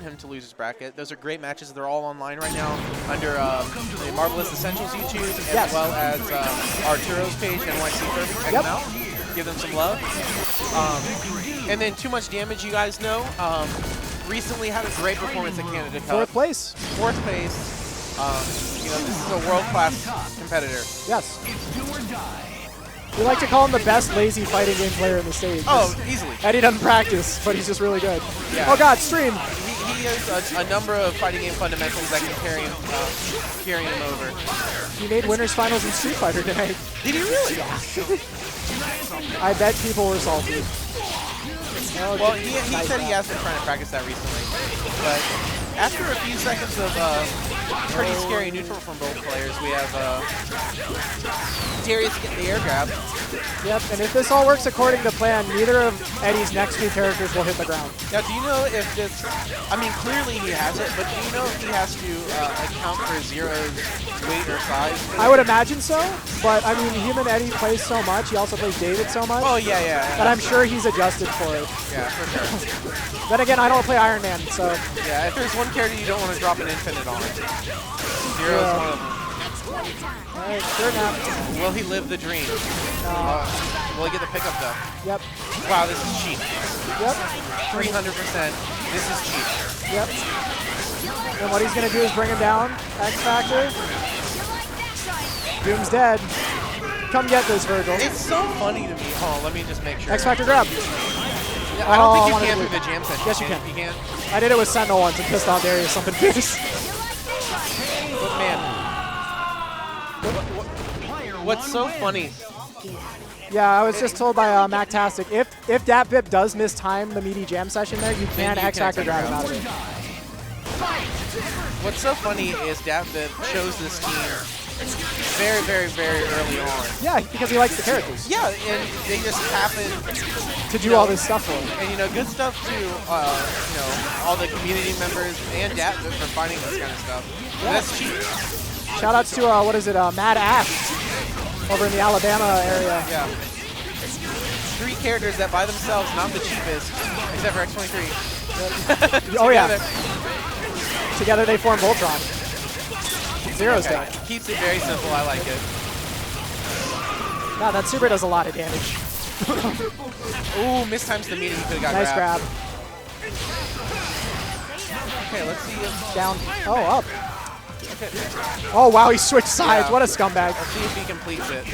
him to lose his bracket. Those are great matches. They're all online right now under the Marvelous Essentials YouTube, as well as Arturo's page, NYC3. Check them out. Give them some love. And then Too Much Damage, you guys know, recently had a great performance at Canada Cup. Fourth place. Fourth place. You know, this is a world-class competitor. Yes. We like to call him the best lazy fighting game player in the stage. Oh, easily. Eddie doesn't practice, but he's just really good. Yeah. Oh God, stream. He has a number of fighting game fundamentals that can carry him over. He made winners finals in Street Fighter tonight. Did he really? I bet people were salty. Oh, well, he said he has been trying to practice that recently, but after a few seconds of pretty scary neutral from both players, we have Darius getting the air grab. Yep, and if this all works according to plan, neither of Eddie's next two characters will hit the ground. Now, do you know if this, I mean, clearly he has it, but do you know if he has to account for Zero's weight or size? I would imagine so, but I mean, him and Eddie play so much, he also plays David so much. Oh, yeah. That I'm sure he's adjusted for it. Yeah, for sure. Then again, I don't play Iron Man, so. Yeah, if there's one character you don't want to drop an infinite on, Zero's one of them. Alright, sure enough. Will he live the dream? Will he get the pickup though? Yep. Wow, this is cheap. Yep. 300%. This is cheap. Yep. And what he's going to do is bring him down. X Factor. Doom's dead. Come get this, Virgil. It's so funny to me. Hold on, let me just make sure. X Factor grab. Yeah, I don't think you can through the jam session. Yes, you can. You can? I did it with Sentinel once and pissed off Darius something fierce. But man, what's so funny? Yeah, I was just told by Mactastic, if DapVip does mistime the meaty jam session there, you can X Factor grab him out of it. What's so funny is DapVip chose this team very, very, very early on. Yeah, because he likes the characters. Yeah, and they just happen to do all this stuff for him. And you know, good stuff to you know, all the community members and DapVip for finding this kind of stuff. Yeah. That's cheap. Shoutouts to what is it, Mad Ash over in the Alabama area. Yeah. 3 characters that by themselves not the cheapest, except for X23. Oh yeah. Together they form Voltron. Zero's dead. Keeps it very simple. I like it. Wow, that super does a lot of damage. Ooh, mistimes the meter. He could have got nice grab. Okay, let's see if down. Oh, up. Okay. Oh wow, he switched sides. What a scumbag. Let's see if he completes it.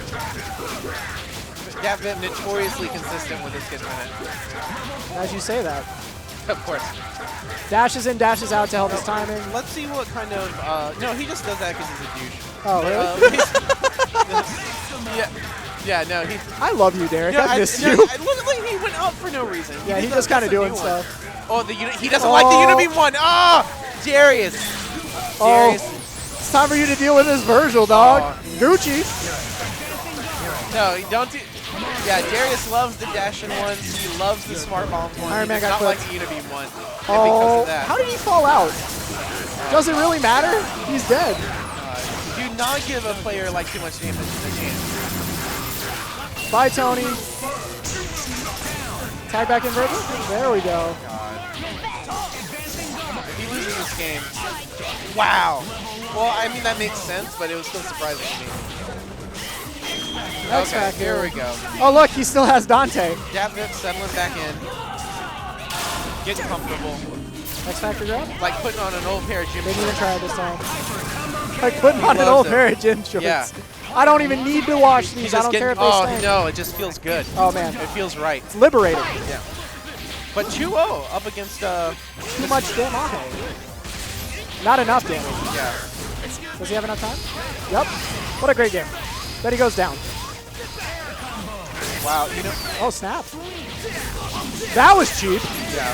DapVip notoriously consistent with his skid minute. As you say that. Of course. Dashes in, dashes out to help his timing. Let's see what kind of, no, he just does that because he's a douche. Oh, really? Yeah, no, he. I love you, Derek. I miss you. Look like he went up for no reason. Yeah, he's just kind of doing stuff. Oh, he doesn't like the Unibeam one. Oh, Darius. Darius. It's time for you to deal with this Virgil, dog. Gucci. No, don't do. Yeah, Darius loves the dash-in ones. He loves the smart bombs one. Iron Man he does got not clipped. like the Unibeam one. Oh, because of that. How did he fall out? Does it really matter? He's dead. Do not give a player like too much damage a chance. Bye, Tony. Tag back in Virgil. There we go. God. If he loses this game, wow. Well, I mean, that makes sense, but it was still surprising to me. Okay, here we go. Oh, look, he still has Dante. DapVip settling back in. Getting comfortable. X Factor grab? Like putting on an old pair of gym shorts. Didn't even try it this time. Like putting on an old pair of gym shorts. Yeah. I don't even need to wash these. I don't care if they stink. No, it just feels good. Oh, man. It feels right. It's liberating. Yeah. But 2-0 up against... Too much damage. Not enough damage. Yeah. Does he have enough time? Yep. What a great game. Then he goes down. Wow, you know... Oh, snap. That was cheap. Yeah.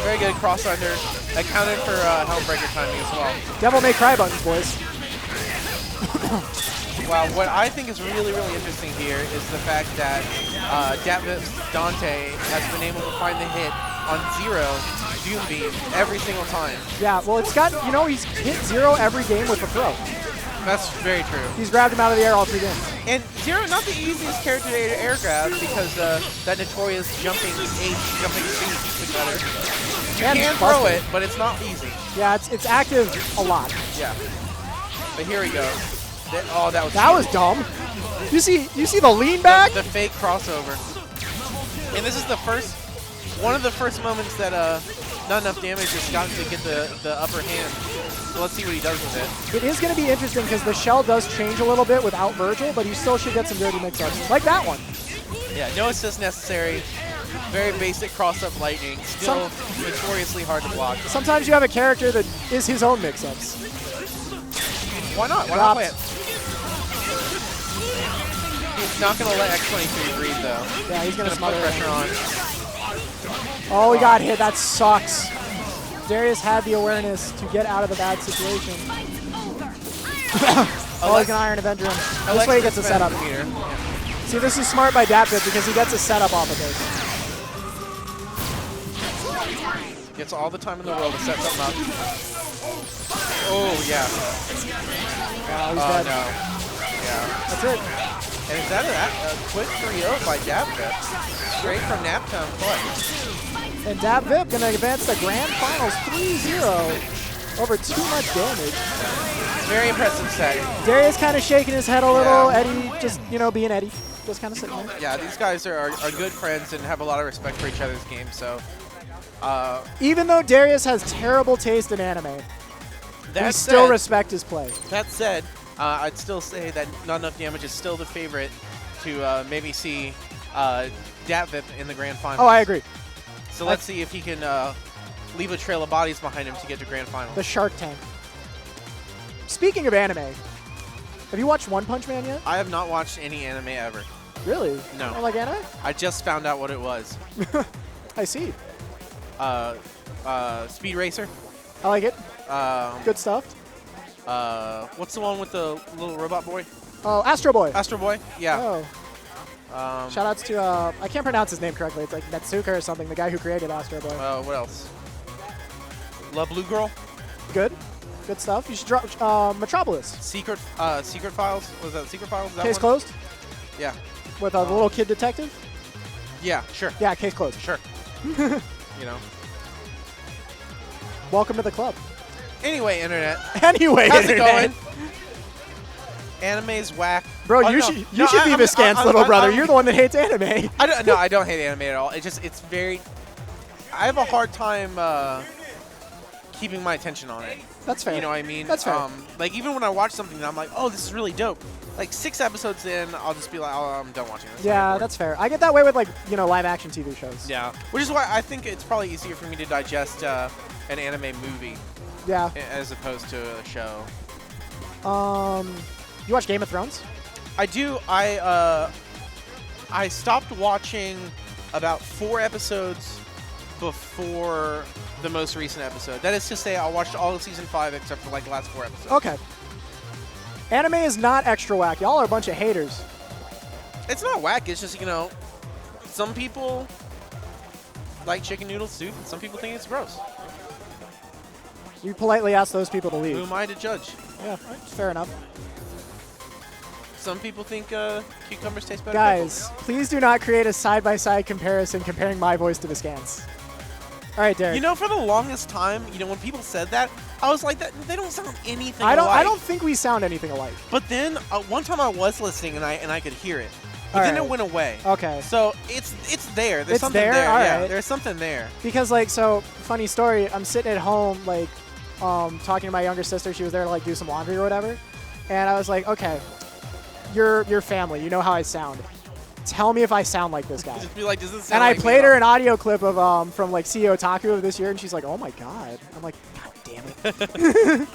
Very good cross under. Accounted for Helmbreaker timing as well. Devil May Cry buttons, boys. Wow, what I think is really, really interesting here is the fact that DapVip's Dante has been able to find the hit on Zero Doom Beam every single time. Yeah, well, it's got, you know, he's hit Zero every game with a throw. That's very true. He's grabbed him out of the air all 3 games. And Zero, not the easiest character to air grab because that notorious jumping speed is better. And can busted. throw it, but it's not easy. Yeah, it's active a lot. Yeah. But here he goes. Oh, that was That was dumb. You see the lean back? the fake crossover. And this is one of the first moments that not enough damage has gotten to get the upper hand. So let's see what he does with it. It is going to be interesting because the shell does change a little bit without Virgil, but you still should get some dirty mix-ups. Like that one. Yeah, no assist necessary. Very basic cross-up lightning. Still notoriously hard to block. Sometimes you have a character that is his own mix-ups. Why not? Why not play it? He's not going to let X23 breathe, though. Yeah, he's going to put smother pressure on. Oh, he got hit. That sucks. Darius had the awareness to get out of the bad situation. Oh, he's going to Iron Avenger him. This way he gets a setup. See, this is smart by DapVip because he gets a setup off of this. Gets all the time in the world to set something up. Oh, yeah. Oh, he's dead. No. Yeah. That's it. And is that a quick 3-0 by DapVip? Straight from Naptown play. And DapVip going to advance the Grand Finals 3-0 over too much damage. Very impressive set. Darius kind of shaking his head a little. Yeah. Eddie just, being Eddie. Just kind of sitting there. Yeah, these guys are good friends and have a lot of respect for each other's games. So, even though Darius has terrible taste in anime, we still respect his play. That said, I'd still say that Not Enough Damage is still the favorite to maybe see DapVip in the Grand Final. Oh, I agree. So let's see if he can leave a trail of bodies behind him to get to Grand Final. The Shark Tank. Speaking of anime, have you watched One Punch Man yet? I have not watched any anime ever. Really? No. You don't like anime? I just found out what it was. I see. Speed Racer. I like it. Good stuff. What's the one with the little robot boy? Oh, Astro Boy. Astro Boy? Yeah. Oh. Shoutouts to, I can't pronounce his name correctly. It's like Netsuka or something, the guy who created Astro Boy. What else? La Blue Girl? Good. Good stuff. You should drop Metropolis. Secret Files? Was that Secret Files? That Case one? closed? Yeah. With a little kid detective? Yeah, sure. Yeah, case closed. Sure. Welcome to the club. Anyway, Internet. Anyway, How's Internet. it going? Anime's whack. Bro, you should be Viscant's little brother. You're the one that hates anime. I don't hate anime at all. It's very... I have a hard time keeping my attention on it. That's fair. You know what I mean? That's fair. Like, even when I watch something, I'm like, oh, this is really dope. Like, 6 episodes in, I'll just be like, oh, I'm done watching this. Yeah, that's fair. I get that way with, like, live-action TV shows. Yeah. Which is why I think it's probably easier for me to digest an anime movie. Yeah. As opposed to a show. You watch Game of Thrones? I do. I stopped watching about 4 episodes before the most recent episode. That is to say, I watched all of season 5 except for like the last 4 episodes. Okay. Anime is not extra whack. Y'all are a bunch of haters. It's not whack. It's just, some people like chicken noodle soup, and some people think it's gross. You politely ask those people to leave. Who am I to judge? Yeah, fair enough. Some people think cucumbers taste better. Guys, please do not create a side-by-side comparison comparing my voice to Viscant's. All right, Derek. For the longest time, when people said that, I was like, they don't sound anything alike. I don't think we sound anything alike. But then one time I was listening and I could hear it. But then it went away. Okay. So it's there. There's something there? there. All yeah, right. there's something there. Because funny story, I'm sitting at home talking to my younger sister. She was there to do some laundry or whatever. And I was like, okay, you're family. You know how I sound. Tell me if I sound like this guy. Just be like, does this sound and I like me played at her all? an audio clip of from CEO Otaku of this year, and she's like, oh my god. I'm like, god damn it.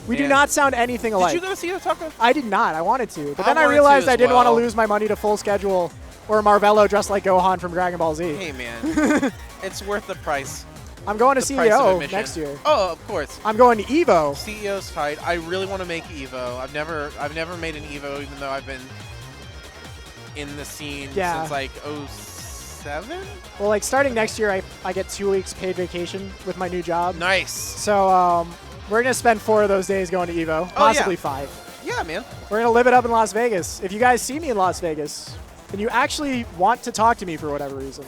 We do not sound anything alike. Did you go see Otaku? I did not. I wanted to. But then I wanted realized to I as didn't want to well. lose my money to Full Schedule or Marvello dressed like Gohan from Dragon Ball Z. Hey man, it's worth the price. I'm going to The price of CEO admission. next year. Oh, of course. I'm going to EVO. CEO's tight. I really want to make EVO. I've never made an EVO, even though I've been in the scene since like 07. Well, starting next year, I get 2 weeks paid vacation with my new job. Nice. So we're gonna spend 4 of those days going to EVO, possibly 5. Yeah, man. We're gonna live it up in Las Vegas. If you guys see me in Las Vegas, and you actually want to talk to me for whatever reason,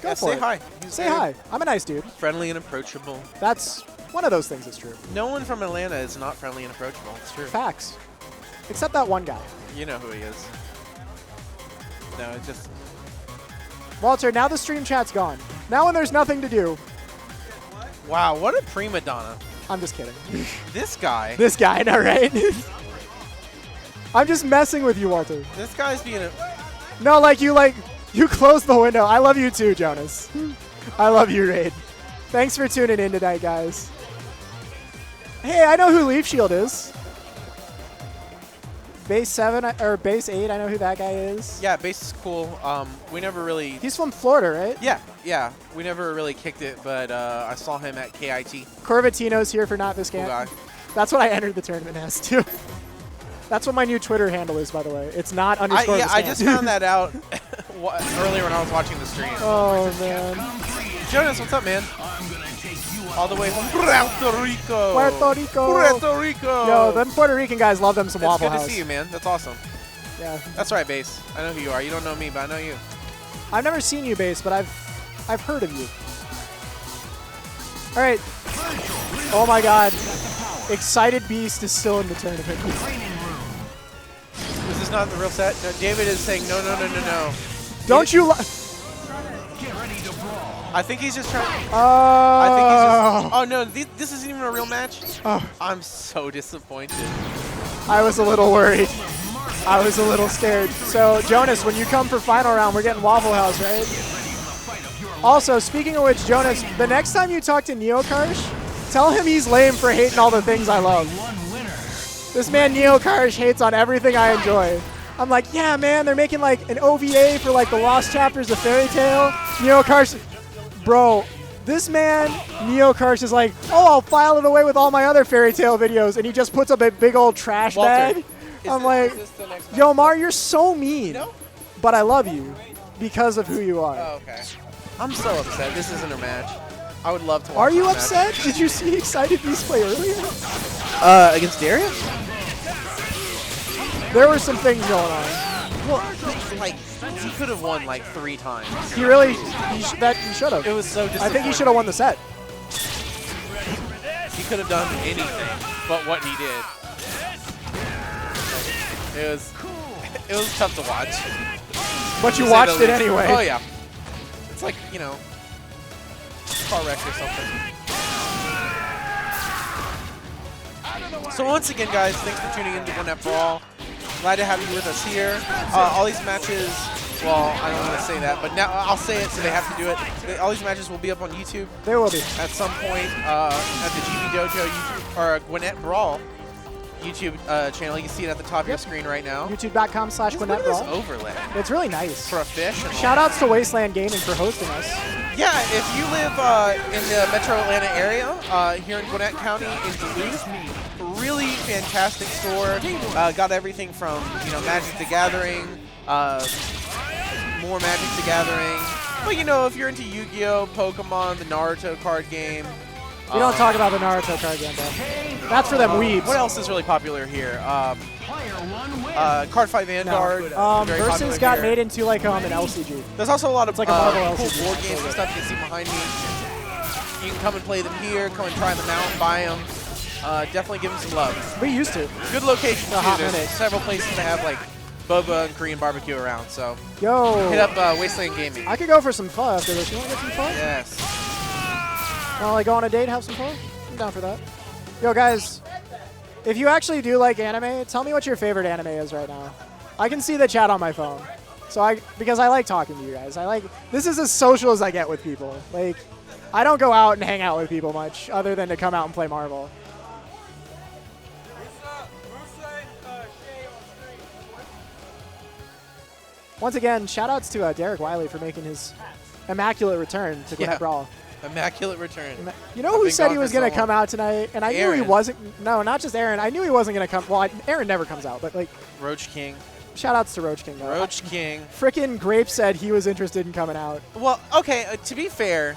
Go Yeah, for say it. hi. Say hi. I'm a nice dude. Friendly and approachable. That's one of those things that's true. No one from Atlanta is not friendly and approachable. It's true. Facts. Except that one guy. You know who he is. No, it's just... Walter, now the stream chat's gone. Now when there's nothing to do. Wow, what a prima donna. I'm just kidding. This guy. This guy, I know, right? I'm just messing with you, Walter. This guy's being a... No, you closed the window. I love you too, Jonas. I love you, Raid. Thanks for tuning in tonight, guys. Hey, I know who Leaf Shield is. Base 7, or Base 8, I know who that guy is. Yeah, base is cool. We never really... He's from Florida, right? Yeah. We never really kicked it, but I saw him at KIT. Corvatino's here for Not This Game. Cool guy. That's what I entered the tournament as, too. That's what my new Twitter handle is, by the way. It's not underscore I just found that out earlier when I was watching the stream. Oh, man. Jonas, what's up, man? All the way from Puerto Rico. Puerto Rico. Yo, them Puerto Rican guys love them some Waffle House. It's good to see you, man. That's awesome. Yeah. That's right, Base. I know who you are. You don't know me, but I know you. I've never seen you, Base, but I've heard of you. All right. Oh, my God. Excited Beast is still in the tournament. This is not the real set. No, David is saying no. Don't you... I think he's just trying... Oh. Oh, no. This isn't even a real match? Oh. I'm so disappointed. I was a little worried. I was a little scared. So, Jonas, when you come for final round, we're getting Waffle House, right? Also, speaking of which, Jonas, the next time you talk to Neokarsh, tell him he's lame for hating all the things I love. This man Neokarsh hates on everything I enjoy. I'm like, yeah, man, they're making like an OVA for like the lost chapters of Fairy Tail. Neokarsh, bro, this man, Neokarsh, is like, oh, I'll file it away with all my other Fairy Tail videos, and he just puts up a big old trash bag. I'm like, yo, Mar, you're so mean. No? But I love you because of who you are. Oh, okay. I'm so upset. This isn't a match. I would love to watch Are you this match. upset? Did you see Excited Beast play earlier? Against Darius? There were some things going on. Well, like, he could have won like 3 times. He really, he should have. It was so disappointing. I think he should have won the set. He could have done anything but what he did. It was tough to watch. But you watched it anyway. Oh, yeah. It's like, you know, car wreck or something. So once again, guys, thanks for tuning in to Gwinnett Brawl. Glad to have you with us here. All these matches, well, I don't want to say that, but now I'll say it so they have to do it. All these matches will be up on YouTube. They will be. At some point at the GB Dojo YouTube, or Gwinnett Brawl YouTube channel. You can see it at the top of your screen right now. YouTube.com/Gwinnett Look at Brawl. this overlay. It's really nice. For a fish. Shout outs to Wasteland Gaming for hosting us. Yeah, if you live in the Metro Atlanta area, here in Gwinnett County in Duluth, really fantastic store. Got everything from, you know, Magic the Gathering, more Magic the Gathering. But, you know, if you're into Yu-Gi-Oh, Pokemon, the Naruto card game. We don't talk about the Naruto card game, though. That's for them weebs. What else is really popular here? Card Fight Vanguard. very Versus popular got here. made into like an LCG. There's also a lot of like a Marvel cool LCG. board games and stuff you can see behind me. You can come and play them here, come and try them out, buy them. Definitely give them some love. We used to. Good location too. A hot There's minute. several places that have like boba and Korean barbecue around. So Yo. hit up Wasteland Gaming. I could go for some pho after this. You want to get some pho? Yes. Want to like go on a date, have some fun? I'm down for that. Yo, guys, if you actually do like anime, tell me what your favorite anime is right now. I can see the chat on my phone, because I like talking to you guys. This is as social as I get with people. Like, I don't go out and hang out with people much, other than to come out and play Marvel. Once again, shout outs to Derek Wiley for making his immaculate return to Gwinnett Brawl. Immaculate return. You know who said he was going to come out tonight? And I knew he Aaron. wasn't. No, not just Aaron. I knew he wasn't going to come. Well, Aaron never comes out, but like, Roach King. shout outs to Roach King, though. Roach King. Frickin' Grape said he was interested in coming out. Well, okay, to be fair,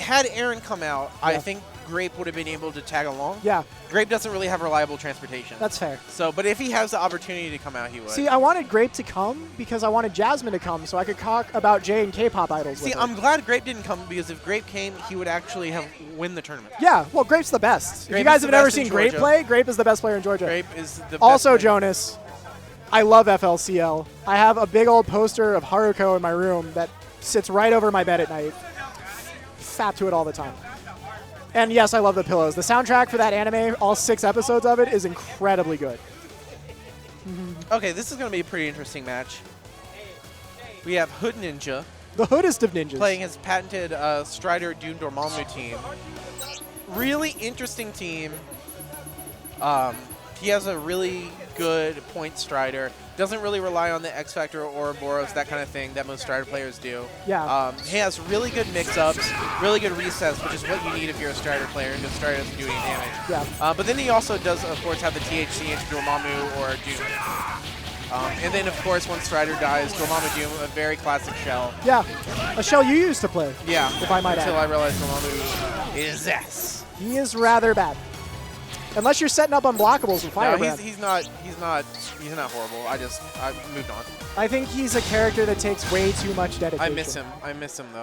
had Aaron come out, I think Grape would have been able to tag along. Yeah. Grape doesn't really have reliable transportation. That's fair. So, but if he has the opportunity to come out, he would. See, I wanted Grape to come because I wanted Jasmine to come so I could talk about J and K-pop idols. See, with her. I'm glad Grape didn't come because if Grape came, he would actually win the tournament. Yeah, well, Grape's the best. Grape if you guys is the have never best in seen Grape Georgia. play, Grape is the best player in Georgia. Grape is the best Also, player. Jonas, I love FLCL. I have a big old poster of Haruko in my room that sits right over my bed at night. Fat to it all the time. And yes, I love the pillows. The soundtrack for that anime, all 6 episodes of it, is incredibly good. Okay, this is going to be a pretty interesting match. We have Hood Ninja The hoodest of ninjas. playing his patented Strider Dune Dormammu team. Really interesting team. He has a really good point Strider. Doesn't really rely on the X Factor or Boros, that kind of thing that most Strider players do. Yeah. He has really good mix-ups, really good resets, which is what you need if you're a Strider player, because Strider doesn't do any damage. Yeah. But then he also does, of course, have the THC into Dormammu or Doom. And then, of course, when Strider dies, Dormammu Doom, a very classic shell. Yeah. A shell you used to play. Yeah, If I might until add. I realized Dormammu is ass. He is rather bad. Unless you're setting up unblockables with No, Firebrand. he's not horrible. I moved on. I think he's a character that takes way too much dedication. I miss him though.